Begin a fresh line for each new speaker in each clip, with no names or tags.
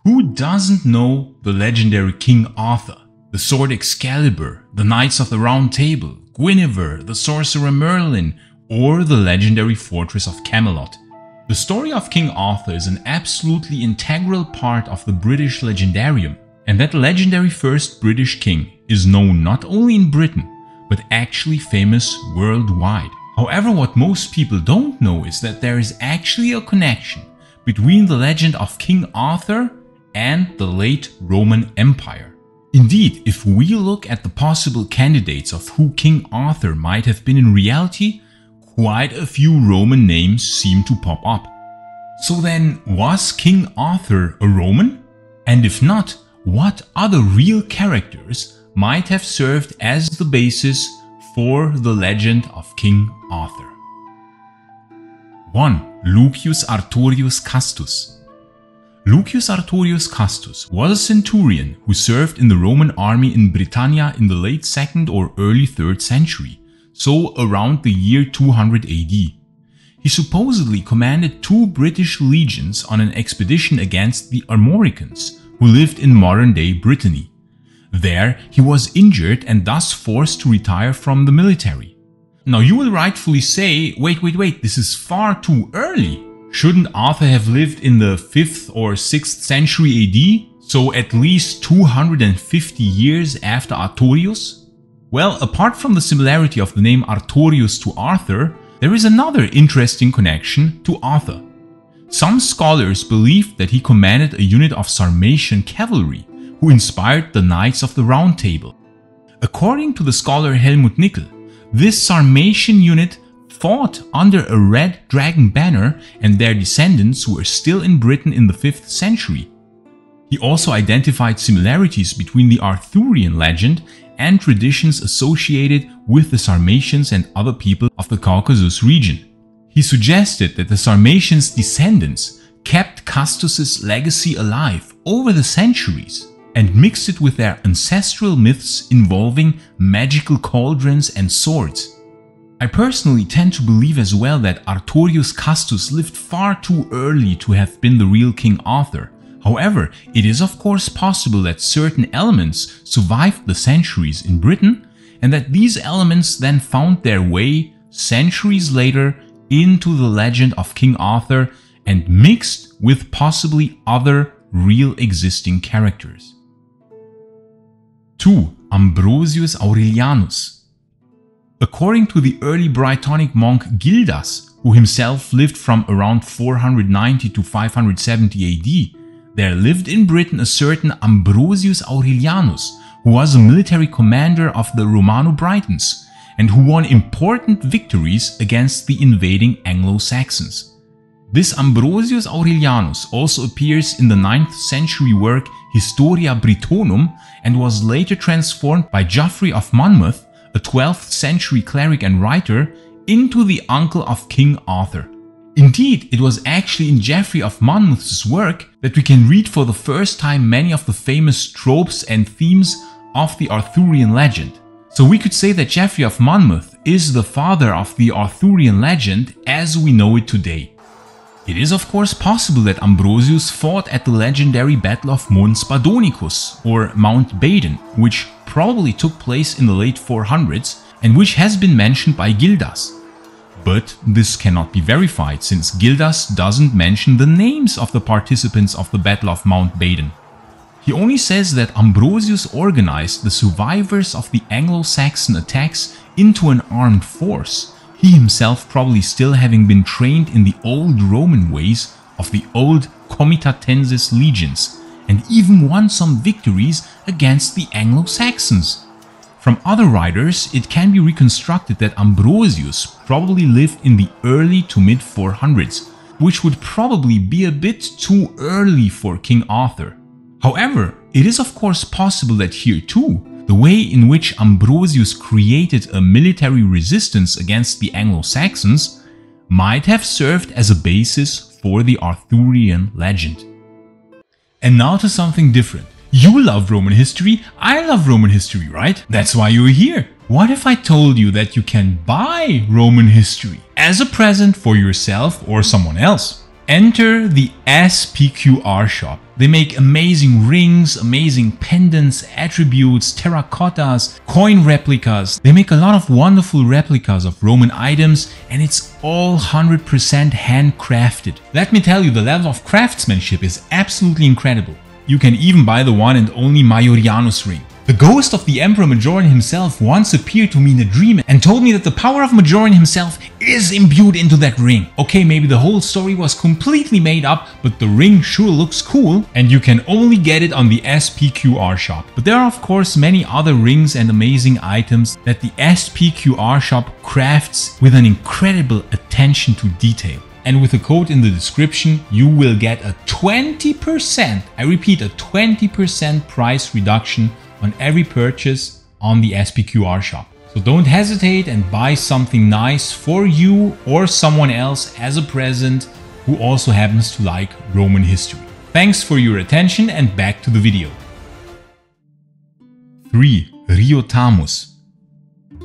Who doesn't know the legendary King Arthur, the sword Excalibur, the Knights of the Round Table, Guinevere, the sorcerer Merlin, or the legendary fortress of Camelot? The story of King Arthur is an absolutely integral part of the British legendarium, and that legendary first British king is known not only in Britain, but actually famous worldwide. However, what most people don't know is that there is actually a connection between the legend of King Arthur and the late Roman Empire. Indeed, if we look at the possible candidates of who King Arthur might have been in reality, quite a few Roman names seem to pop up. So then, was King Arthur a Roman? And if not, what other real characters might have served as the basis for the legend of King Arthur? 1. Lucius Artorius Castus. Lucius Artorius Castus was a centurion who served in the Roman army in Britannia in the late 2nd or early 3rd century, so around the year 200 AD. He supposedly commanded 2 British legions on an expedition against the Armoricans, who lived in modern-day Brittany. There, he was injured and thus forced to retire from the military. Now you will rightfully say, wait, this is far too early. Shouldn't Arthur have lived in the 5th or 6th century AD, so at least 250 years after Artorius? Well, apart from the similarity of the name Artorius to Arthur, there is another interesting connection to Arthur. Some scholars believe that he commanded a unit of Sarmatian cavalry who inspired the Knights of the Round Table. According to the scholar Helmut Nickel, this Sarmatian unit fought under a red dragon banner, and their descendants were still in Britain in the 5th century. He also identified similarities between the Arthurian legend and traditions associated with the Sarmatians and other people of the Caucasus region. He suggested that the Sarmatians' descendants kept Castus's legacy alive over the centuries and mixed it with their ancestral myths involving magical cauldrons and swords. I personally tend to believe as well that Artorius Castus lived far too early to have been the real King Arthur. However, it is of course possible that certain elements survived the centuries in Britain, and that these elements then found their way centuries later into the legend of King Arthur and mixed with possibly other real existing characters. 2. Ambrosius Aurelianus. According to the early Brythonic monk Gildas, who himself lived from around 490 to 570 AD, there lived in Britain a certain Ambrosius Aurelianus, who was a military commander of the Romano-Britons and who won important victories against the invading Anglo-Saxons. This Ambrosius Aurelianus also appears in the 9th century work Historia Britonum and was later transformed by Geoffrey of Monmouth, a 12th century cleric and writer, into the uncle of King Arthur. Indeed, it was actually in Geoffrey of Monmouth's work that we can read for the first time many of the famous tropes and themes of the Arthurian legend. So we could say that Geoffrey of Monmouth is the father of the Arthurian legend as we know it today. It is of course possible that Ambrosius fought at the legendary Battle of Mons Badonicus, or Mount Badon, which probably took place in the late 400s and which has been mentioned by Gildas. But this cannot be verified since Gildas doesn't mention the names of the participants of the Battle of Mount Badon. He only says that Ambrosius organized the survivors of the Anglo-Saxon attacks into an armed force, he himself probably still having been trained in the old Roman ways of the old Comitatensis legions, and even won some victories against the Anglo-Saxons. From other writers, it can be reconstructed that Ambrosius probably lived in the early to mid 400s, which would probably be a bit too early for King Arthur. However, it is of course possible that here too, the way in which Ambrosius created a military resistance against the Anglo-Saxons might have served as a basis for the Arthurian legend. And now to something different. You love Roman history, I love Roman history, right? That's why you're here. What if I told you that you can buy Roman history as a present for yourself or someone else? Enter the SPQR Shop. They make amazing rings, amazing pendants, attributes, terracottas, coin replicas. They make a lot of wonderful replicas of Roman items, and it's all 100% handcrafted. Let me tell you, the level of craftsmanship is absolutely incredible. You can even buy the one and only Maiorianus ring. The ghost of the Emperor Majorian himself once appeared to me in a dream and told me that the power of Majorian himself is imbued into that ring. Okay, maybe the whole story was completely made up, but the ring sure looks cool, and you can only get it on the SPQR Shop. But there are of course many other rings and amazing items that the SPQR Shop crafts with an incredible attention to detail. And with a code in the description, you will get a 20%, I repeat, a 20% price reduction on every purchase on the SPQR Shop. So don't hesitate and buy something nice for you or someone else as a present who also happens to like Roman history. Thanks for your attention and back to the video. 3. Riotamus.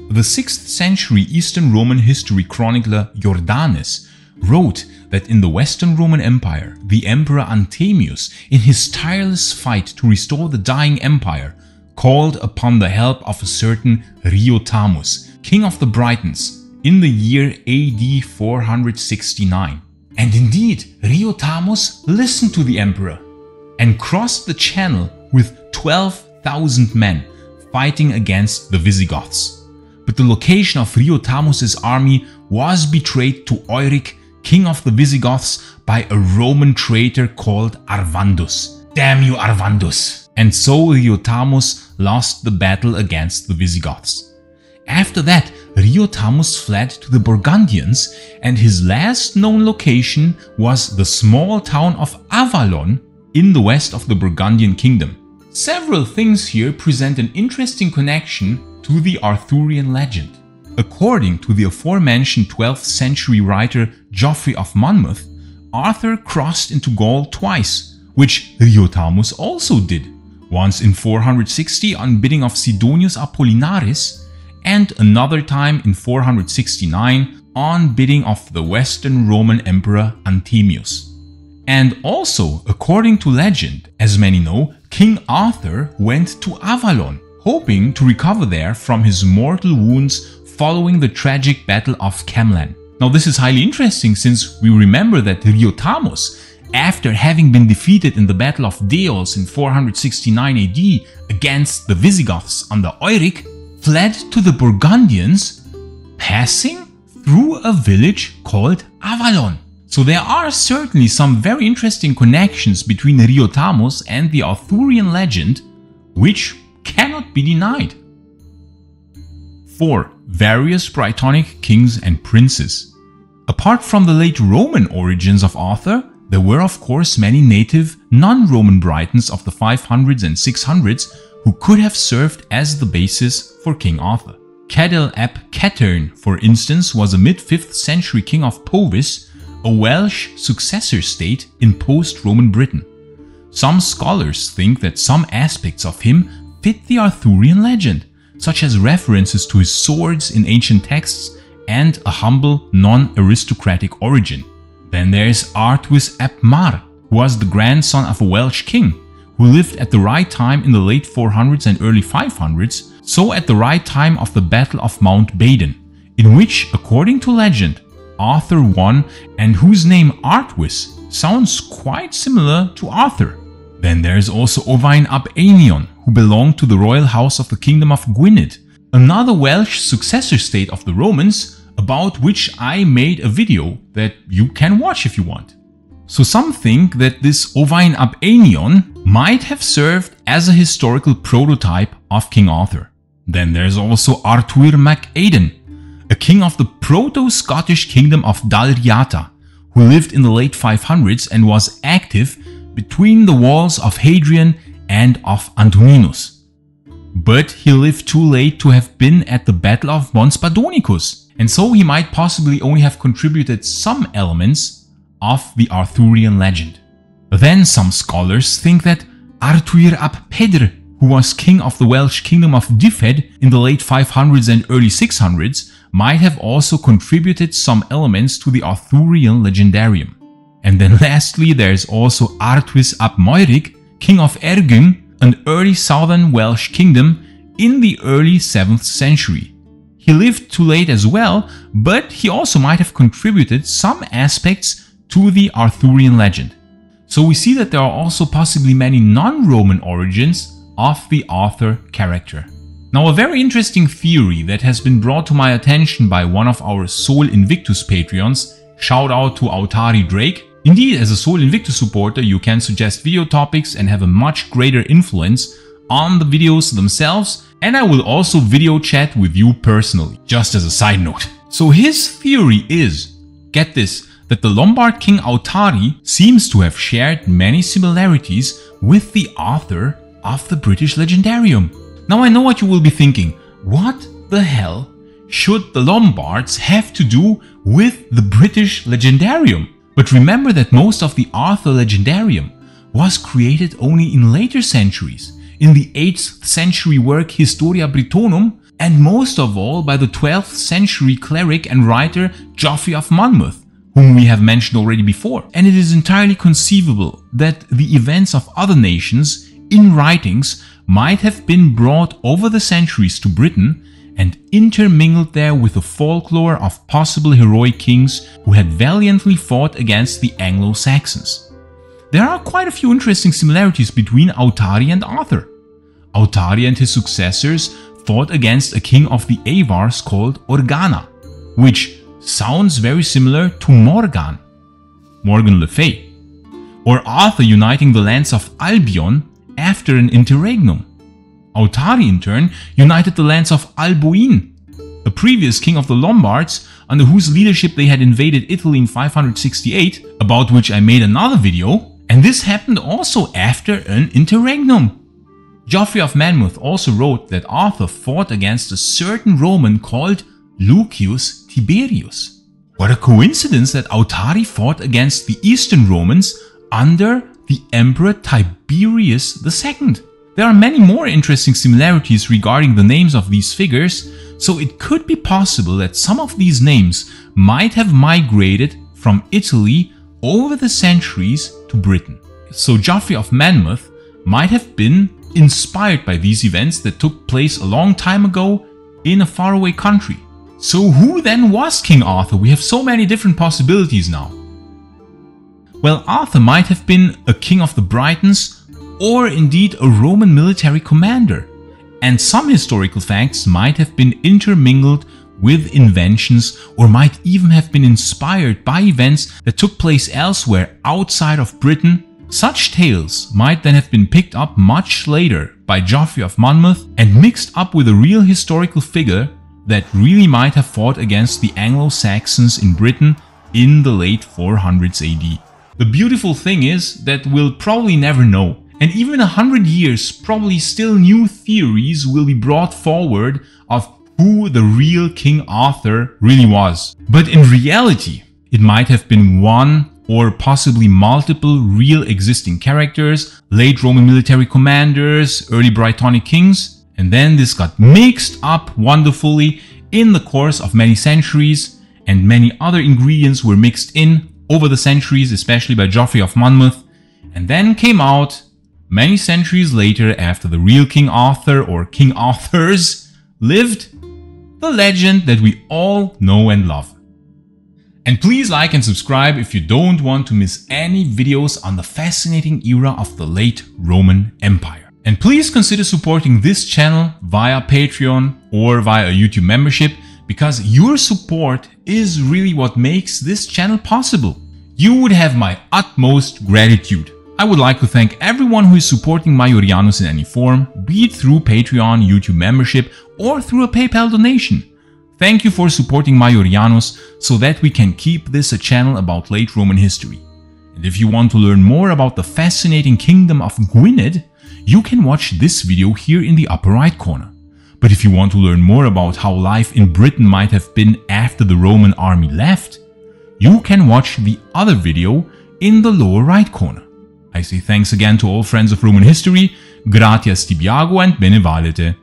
The 6th century Eastern Roman history chronicler Jordanes wrote that in the Western Roman Empire, the Emperor Anthemius, in his tireless fight to restore the dying empire, called upon the help of a certain Riotamus, king of the Britons, in the year AD 469. And indeed, Riotamus listened to the emperor and crossed the channel with 12,000 men fighting against the Visigoths. But the location of Riotamus' army was betrayed to Euric, king of the Visigoths, by a Roman traitor called Arvandus. Damn you, Arvandus! And so Riotamus lost the battle against the Visigoths. After that, Riotamus fled to the Burgundians, and his last known location was the small town of Avalon in the west of the Burgundian kingdom. Several things here present an interesting connection to the Arthurian legend. According to the aforementioned 12th century writer Geoffrey of Monmouth, Arthur crossed into Gaul twice, which Riotamus also did. Once in 460 on bidding of Sidonius Apollinaris, and another time in 469 on bidding of the Western Roman Emperor Anthemius. And also, according to legend, as many know, King Arthur went to Avalon, hoping to recover there from his mortal wounds following the tragic Battle of Camlan. Now this is highly interesting since we remember that Riotamus, after having been defeated in the Battle of Deos in 469 AD against the Visigoths under Euric, fled to the Burgundians, passing through a village called Avalon. So there are certainly some very interesting connections between Riotamus and the Arthurian legend, which cannot be denied. 4. Various Brythonic kings and princes. Apart from the late Roman origins of Arthur, there were of course many native, non-Roman Britons of the 500s and 600s who could have served as the basis for King Arthur. Cadel ap Catern, for instance, was a mid-5th century king of Powys, a Welsh successor state in post-Roman Britain. Some scholars think that some aspects of him fit the Arthurian legend, such as references to his swords in ancient texts and a humble, non-aristocratic origin. Then there is Artwis ap Mar, who was the grandson of a Welsh king, who lived at the right time in the late 400s and early 500s, so at the right time of the Battle of Mount Badon, in which, according to legend, Arthur won, and whose name Artwis sounds quite similar to Arthur. Then there is also Owain ap Einion, who belonged to the royal house of the kingdom of Gwynedd, another Welsh successor state of the Romans, about which I made a video that you can watch if you want. So some think that this Owain ap Einion might have served as a historical prototype of King Arthur. Then there's also Arthur mac Aidan, a king of the proto-Scottish kingdom of Dalriata, who lived in the late 500s and was active between the walls of Hadrian and of Antoninus. But he lived too late to have been at the Battle of Mons Badonicus, and so he might possibly only have contributed some elements of the Arthurian legend. Then some scholars think that Arthur ap Pedr, who was king of the Welsh kingdom of Dyfed in the late 500s and early 600s, might have also contributed some elements to the Arthurian legendarium. And then lastly, there's also Artuis ap Moeric, king of Ergyn, an early southern Welsh kingdom in the early 7th century. He lived too late as well, but he also might have contributed some aspects to the Arthurian legend. So we see that there are also possibly many non-Roman origins of the Arthur character. Now, a very interesting theory that has been brought to my attention by one of our Sol Invictus Patreons, shout out to Autari Drake. Indeed, as a Sol Invictus supporter, you can suggest video topics and have a much greater influence on the videos themselves, and I will also video chat with you personally, just as a side note. So his theory is, get this, that the Lombard king Autari seems to have shared many similarities with the Arthur of the British Legendarium. Now I know what you will be thinking, what the hell should the Lombards have to do with the British Legendarium? But remember that most of the Arthur Legendarium was created only in later centuries, in the 8th century work Historia Britonum, and most of all by the 12th century cleric and writer Geoffrey of Monmouth, whom we have mentioned already before. And it is entirely conceivable that the events of other nations in writings might have been brought over the centuries to Britain and intermingled there with the folklore of possible heroic kings who had valiantly fought against the Anglo-Saxons. There are quite a few interesting similarities between Autari and Arthur. Autari and his successors fought against a king of the Avars called Organa, which sounds very similar to Morgan Le Fay, or Arthur uniting the lands of Albion after an interregnum. Autari in turn united the lands of Alboin, a previous king of the Lombards under whose leadership they had invaded Italy in 568, about which I made another video, and this happened also after an interregnum. Geoffrey of Monmouth also wrote that Arthur fought against a certain Roman called Lucius Tiberius. What a coincidence that Autari fought against the Eastern Romans under the Emperor Tiberius II. There are many more interesting similarities regarding the names of these figures, so it could be possible that some of these names might have migrated from Italy over the centuries to Britain. So Geoffrey of Monmouth might have been inspired by these events that took place a long time ago in a faraway country. So who then was King Arthur? We have so many different possibilities now. Well, Arthur might have been a king of the Britons or indeed a Roman military commander, and some historical facts might have been intermingled with inventions or might even have been inspired by events that took place elsewhere outside of Britain. Such tales might then have been picked up much later by Geoffrey of Monmouth and mixed up with a real historical figure that really might have fought against the Anglo-Saxons in Britain in the late 400s AD. The beautiful thing is that we'll probably never know, and even 100 years probably still new theories will be brought forward of who the real King Arthur really was. But in reality, it might have been one or possibly multiple real existing characters, late Roman military commanders, early Brythonic kings, and then this got mixed up wonderfully in the course of many centuries, and many other ingredients were mixed in over the centuries, especially by Geoffrey of Monmouth, and then came out many centuries later, after the real King Arthur or King Arthurs lived, the legend that we all know and love. And please like and subscribe if you don't want to miss any videos on the fascinating era of the late Roman Empire. And please consider supporting this channel via Patreon or via a YouTube membership, because your support is really what makes this channel possible. You would have my utmost gratitude. I would like to thank everyone who is supporting Maiorianus in any form, be it through Patreon, YouTube membership, or through a PayPal donation. Thank you for supporting Maiorianus so that we can keep this a channel about late Roman history. And if you want to learn more about the fascinating kingdom of Gwynedd, you can watch this video here in the upper right corner. But if you want to learn more about how life in Britain might have been after the Roman army left, you can watch the other video in the lower right corner. I say thanks again to all friends of Roman history, gratias tibiago and bene valete.